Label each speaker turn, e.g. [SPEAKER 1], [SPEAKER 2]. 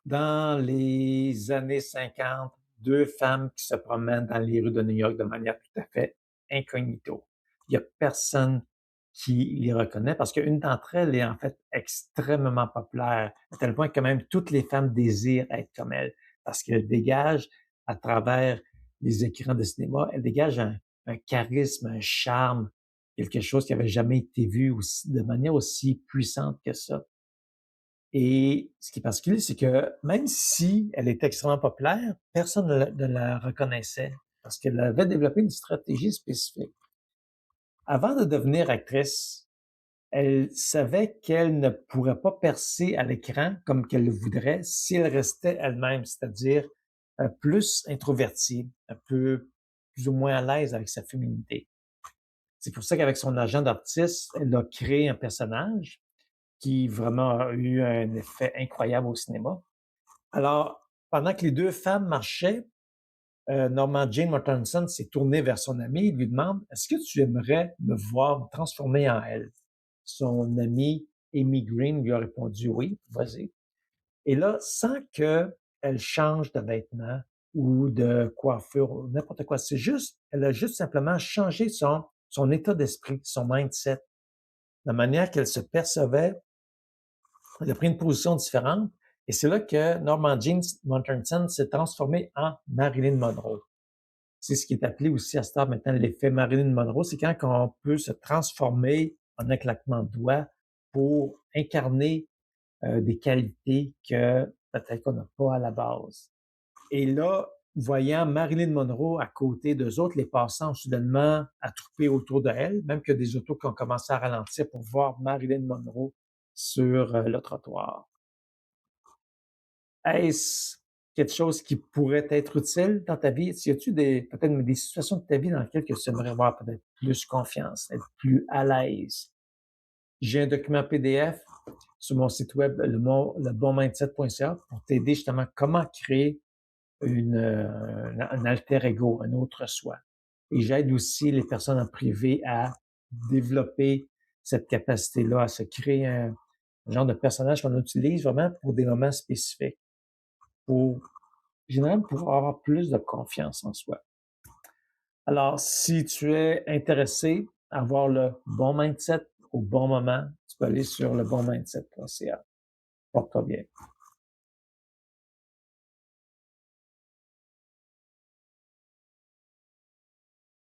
[SPEAKER 1] Dans les années 50, 2 femmes qui se promènent dans les rues de New York de manière tout à fait incognito. Il y a personne qui les reconnaît parce qu'une d'entre elles est en fait extrêmement populaire, à tel point que même toutes les femmes désirent être comme elle, parce qu'elle dégage à travers les écrans de cinéma, elle dégage un charisme, un charme, quelque chose qui avait jamais été vu aussi de manière aussi puissante que ça. Et ce qui est particulier, c'est que même si elle était extrêmement populaire, personne ne la reconnaissait parce qu'elle avait développé une stratégie spécifique. Avant de devenir actrice, elle savait qu'elle ne pourrait pas percer à l'écran comme qu'elle le voudrait si elle restait elle-même, c'est-à-dire, plus introvertie, un peu plus ou moins à l'aise avec sa féminité. C'est pour ça qu'avec son agent d'artiste, elle a créé un personnage qui vraiment a eu un effet incroyable au cinéma. Alors, pendant que les 2 femmes marchaient, Norma Jean Mortensen s'est tournée vers son amie et lui demande: «Est-ce que tu aimerais me voir me transformer en elle?» Son amie Amy Green lui a répondu: «Oui, vas-y». Et là, sans qu'elle change de vêtements ou de coiffure ou n'importe quoi, c'est juste elle a juste simplement changé son état d'esprit, son mindset, la manière qu'elle se percevait. Elle a pris une position différente et c'est là que Norma Jean Mortensen s'est transformée en Marilyn Monroe. C'est ce qui est appelé aussi à cette heure maintenant l'effet Marilyn Monroe. C'est quand on peut se transformer en un claquement de doigts pour incarner des qualités que peut-être qu'on n'a pas à la base. Et là, voyant Marilyn Monroe à côté d'eux autres, les passants ont soudainement attroupé autour d'elle, même que des autos qui ont commencé à ralentir pour voir Marilyn Monroe sur le trottoir. Est-ce quelque chose qui pourrait être utile dans ta vie? Y a-tu peut-être des situations de ta vie dans lesquelles que tu aimerais avoir peut-être plus confiance, être plus à l'aise? J'ai un document PDF sur mon site web, lebonmindset.ca, pour t'aider justement comment créer un alter ego, un autre soi. Et j'aide aussi les personnes en privé à développer cette capacité-là, à se créer un genre de personnage qu'on utilise vraiment pour des moments spécifiques, pour généralement pour avoir plus de confiance en soi. Alors, si tu es intéressé à avoir le bon mindset au bon moment, tu peux aller sur lebonmindset.ca. Porte-toi bien.